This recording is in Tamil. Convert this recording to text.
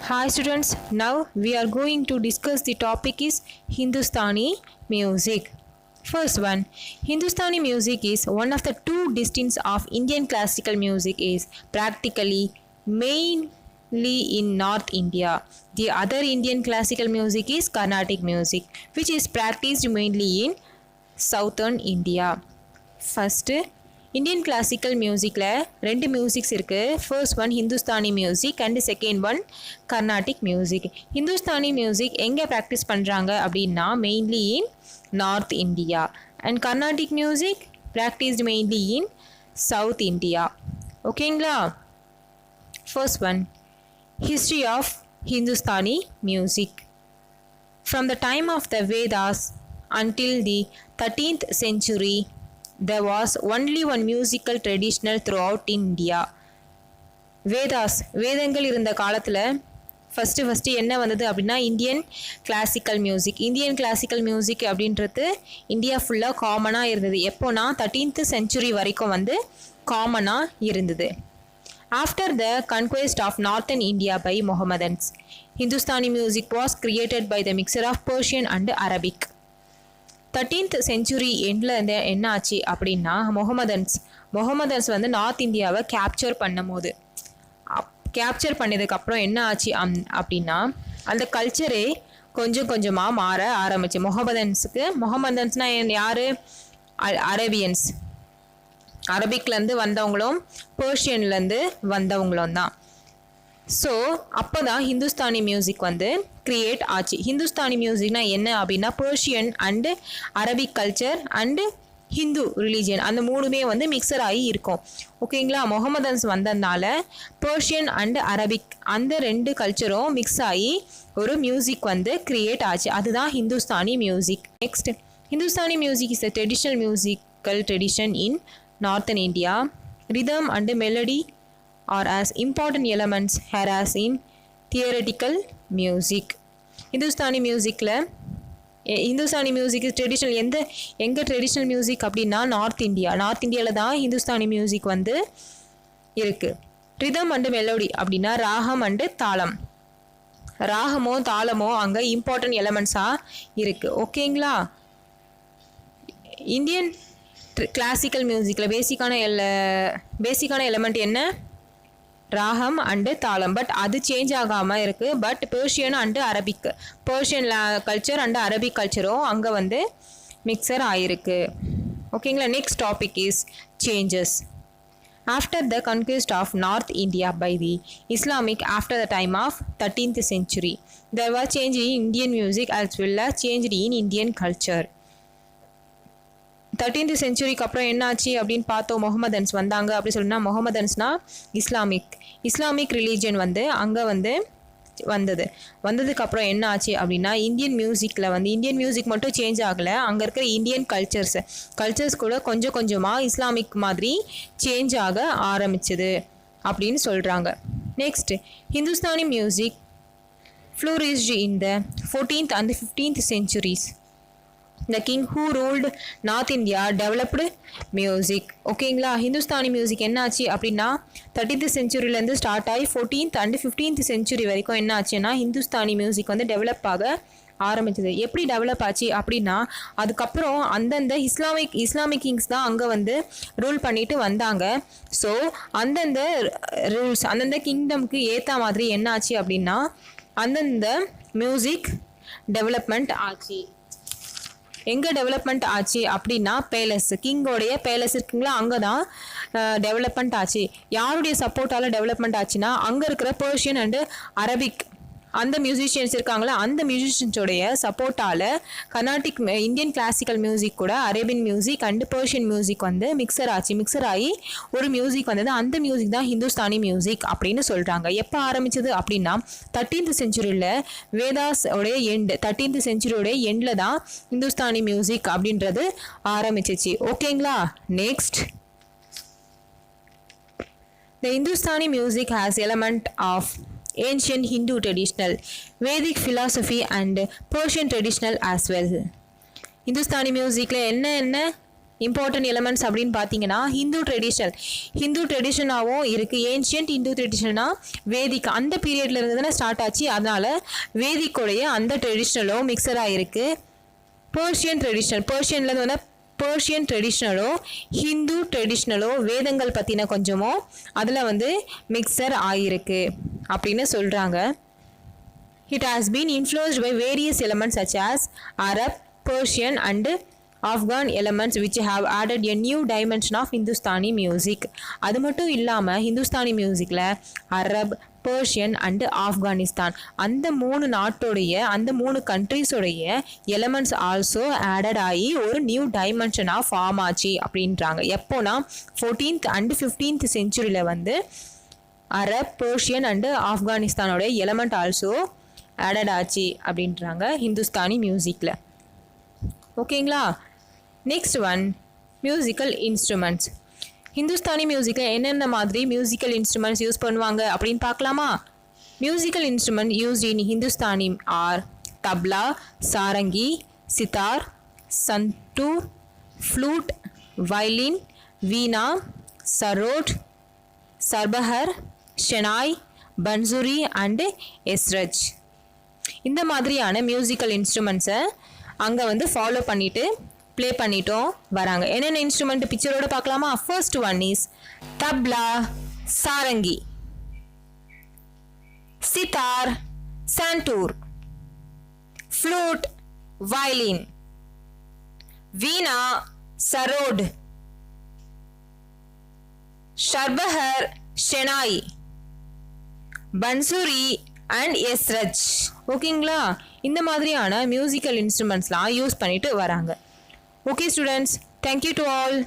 Hi students, now we are going to discuss the topic is Hindustani music. First one, Hindustani music is one of the two distinct of Indian classical music is practically mainly in North India. The other Indian classical music is Carnatic music which is practiced mainly in Southern India. First, Indian classical மியூசிக்கில் ரெண்டு மியூசிக்ஸ் இருக்குது. First one Hindustani music and second one Carnatic music. Hindustani music எங்கே ப்ராக்டிஸ் பண்ணுறாங்க அப்படின்னா mainly in north India and Carnatic music practised mainly in south India. ஓகேங்களா? First one, history of Hindustani music. From the time of the Vedas until the 13th century, there was only one musical traditional throughout India. வேதங்கள் இருந்த காலத்தில் ஃபஸ்ட்டு என்ன வந்தது அப்படின்னா இந்தியன் கிளாசிக்கல் மியூசிக் அப்படின்றது இந்தியா ஃபுல்லாக காமனாக இருந்தது. எப்போனா 13th century வரைக்கும் வந்து காமனாக இருந்தது. After the conquest of northern India by Mohammedans, Hindustani music was created by the mixture of Persian and Arabic. 13th century எண்டில் என்ன ஆச்சு அப்படின்னா மொஹமதன்ஸ் வந்து நார்த் இந்தியாவை கேப்சர் பண்ணதுக்கப்புறம் என்ன ஆச்சு அப்படின்னா அந்த கல்ச்சரே கொஞ்சம் கொஞ்சமாக மாற ஆரம்பிச்சு. மொஹமதன்ஸ்னால் யார்? அரேபியன்ஸ், அரபிக்லேருந்து வந்தவங்களும் பேர்ஷியன்லேருந்து வந்தவங்களும் தான். ஸோ அப்போ தான் ஹிந்துஸ்தானி மியூசிக் வந்து க்ரியேட் ஆச்சு. ஹிந்துஸ்தானி மியூசிக்னால் என்ன அப்படின்னா Persian and Arabic culture and Hindu religion அந்த மூணுமே வந்து மிக்சர் ஆகி இருக்கும். ஓகேங்களா? மொஹமதன்ஸ் வந்ததுனால பேர்ஷியன் அண்டு அரபிக் அந்த ரெண்டு கல்ச்சரும் மிக்ஸ் ஆகி ஒரு மியூசிக் வந்து க்ரியேட் ஆச்சு. அதுதான் Hindustani music. Next, Hindustani music is a traditional musical tradition in northern India. Rhythm and melody are as important elements here as in theoretical music. Hindustani music traditional எங்கே ட்ரெடிஷ்னல் மியூசிக் அப்படின்னா நார்த் இந்தியாவில் தான் ஹிந்துஸ்தானி மியூசிக் வந்து இருக்குது. ரிதம் அண்டு மெலோடி அப்படின்னா ராகம் அண்டு தாளம். தாளமோ அங்கே இம்பார்ட்டன்ட் எலமெண்ட்ஸாக இருக்குது. ஓகேங்களா? இந்தியன் கிளாசிக்கல் மியூசிக்கில் பேசிக்கான எலமெண்ட் என்ன? ராகம் அண்டு தாளம். பட் அது சேஞ்ச் ஆகாமல் இருக்குது. But Persian and Arabic, Persian culture and Arabic கல்ச்சரும் அங்கே வந்து மிக்சர் ஆகிருக்கு. ஓகேங்களா? Next topic is changes. After the conquest of north India by the Islamic after the time of 13th century, there was change in Indian music as well as changed in Indian culture. 13th centuryக்கு அப்புறம் என்னாச்சு அப்படின்னு பார்த்தோம். மொஹமதன்ஸ் வந்தாங்க. அப்படி சொன்னா மொஹமதன்ஸ்னால் இஸ்லாமிக் ரிலீஜியன் வந்து அங்கே வந்து வந்ததுக்கப்புறம் என்ன ஆச்சு அப்படின்னா இந்தியன் மியூசிக் மட்டும் சேஞ்ச் ஆகலை. அங்கே இருக்கிற இந்தியன் கல்ச்சர்ஸ் கூட கொஞ்சம் கொஞ்சமாக இஸ்லாமிக் மாதிரி சேஞ்ச் ஆக ஆரம்பிச்சது அப்படின்னு சொல்கிறாங்க. Next, Hindustani music flourished in the 14th and 15th centuries. The king who ruled North India developed music. ஓகேங்களா? ஹிந்துஸ்தானி மியூசிக் என்னாச்சு அப்படின்னா 13th centuryலேருந்து ஸ்டார்ட் ஆகி 14th and 15th century வரைக்கும் என்ன ஆச்சுன்னா ஹிந்துஸ்தானி மியூசிக் வந்து டெவலப் ஆக ஆரம்பிச்சது. எப்படி டெவலப் ஆச்சு அப்படின்னா அதுக்கப்புறம் அந்தந்த இஸ்லாமிக் கிங்ஸ் தான் அங்கே வந்து ரூல் பண்ணிட்டு வந்தாங்க. ஸோ அந்தந்த ரூல்ஸ் அந்தந்த கிங்டம்க்கு ஏற்ற மாதிரி என்ன ஆச்சு அப்படின்னா அந்தந்த மியூசிக் டெவலப்மெண்ட் ஆச்சு. எங்கே டெவலப்மெண்ட் ஆச்சு அப்படின்னா கிங்கோடைய பேலஸ் இருக்குங்களா, அங்கே தான் டெவலப்மெண்ட் ஆச்சு. யாருடைய சப்போர்ட்டால் டெவலப்மெண்ட் ஆச்சுன்னா அங்கே இருக்கிற பேர்ஷியன் அண்டு அரபிக் அந்த மியூசிஷியன்ஸ் இருக்காங்களா, அந்த மியூசிஷியன்ஸோடைய சப்போர்ட்டால் கர்நாடிக் இந்தியன் கிளாசிக்கல் மியூசிக் கூட Arabian music and Persian music வந்து மிக்சர் ஆகி ஒரு மியூசிக் வந்தது. அந்த மியூசிக் தான் ஹிந்துஸ்தானி மியூசிக் அப்படின்னு சொல்கிறாங்க. எப்போ ஆரம்பிச்சது அப்படின்னா 13th centuryயில் வேதாஸோடைய 13th centuryயோடைய எண்டில் தான் ஹிந்துஸ்தானி மியூசிக் அப்படின்றது ஆரம்பிச்சிச்சு. ஓகேங்களா? Next, the Hindustani music has element of ancient Hindu traditional, Vedic philosophy and Persian traditional as well. Hindustani மியூசிக்கில் என்ன இம்பார்ட்டன்ட் எலமெண்ட்ஸ் அப்படின்னு பார்த்தீங்கன்னா ஹிந்து ட்ரெடிஷனாகவும் இருக்குது. ஏன்ஷியன்ட் ஹிந்து ட்ரெடிஷனா வேதிக் அந்த பீரியட்ல இருந்து தானே ஸ்டார்ட் ஆச்சு. அதனால வேதிக்குடைய அந்த ட்ரெடிஷ்னலும் மிக்சர் ஆகிருக்கு. பர்ஷியன் ட்ரெடிஷ்னலோ ஹிந்து ட்ரெடிஷ்னலோ வேதங்கள் பற்றின கொஞ்சமோ அதில் வந்து மிக்சர் ஆகிருக்கு அப்படின்னு சொல்கிறாங்க. It has been influenced by various elements such as Arab, Persian and Afghan elements which have added a new dimension of Hindustani music. அது மட்டும் இல்லாமல் ஹிந்துஸ்தானி மியூசிக்கில் அரப், பர்ஷியன் அண்டு ஆப்கானிஸ்தான் அந்த 3 நாட்டோடைய அந்த 3 கண்ட்ரிஸோடைய எலமெண்ட்ஸ் ஆல்சோ ஆடட் ஆகி ஒரு நியூ டைமென்ஷனாக ஃபார்ம் ஆச்சு அப்படின்றாங்க. எப்போனா 14th and 15th செஞ்சுரியில் வந்து அரப், பர்ஷியன் அண்டு ஆப்கானிஸ்தானோடைய எலமெண்ட் ஆல்சோ ஆடட் ஆச்சு அப்படின்றாங்க ஹிந்துஸ்தானி மியூசிக்கில். ஓகேங்களா? Next one musical instruments. Hindustani மியூசிக்கில் என்னென்ன மாதிரி மியூசிக்கல் இன்ஸ்ட்ருமெண்ட்ஸ் யூஸ் பண்ணுவாங்க அப்படின்னு பார்க்கலாமா? Musical instrument used in Hindustani are tabla, sarangi, sitar, santoor, flute, violin, veena, sarod, surbahar, shehnai, bansuri and esraj. இந்த மாதிரியான மியூசிக்கல் இன்ஸ்ட்ருமெண்ட்ஸை அங்கே வந்து ஃபாலோ பண்ணிவிட்டு ப்ளே பண்ணிட்டோம் வராங்க. என்னென்ன இன்ஸ்ட்ருமெண்ட் பிக்சரோட பார்க்கலாமா? First one is tabla, sarangi, sitar, santoor, flute, violin, veena, sarod, surbahar, shehnai, bansuri and esraj. ஓகேங்களா? இந்த மாதிரியான மியூசிக்கல் இன்ஸ்ட்ருமெண்ட்ஸ்லாம் யூஸ் பண்ணிட்டு வராங்க. Okay students, thank you to all.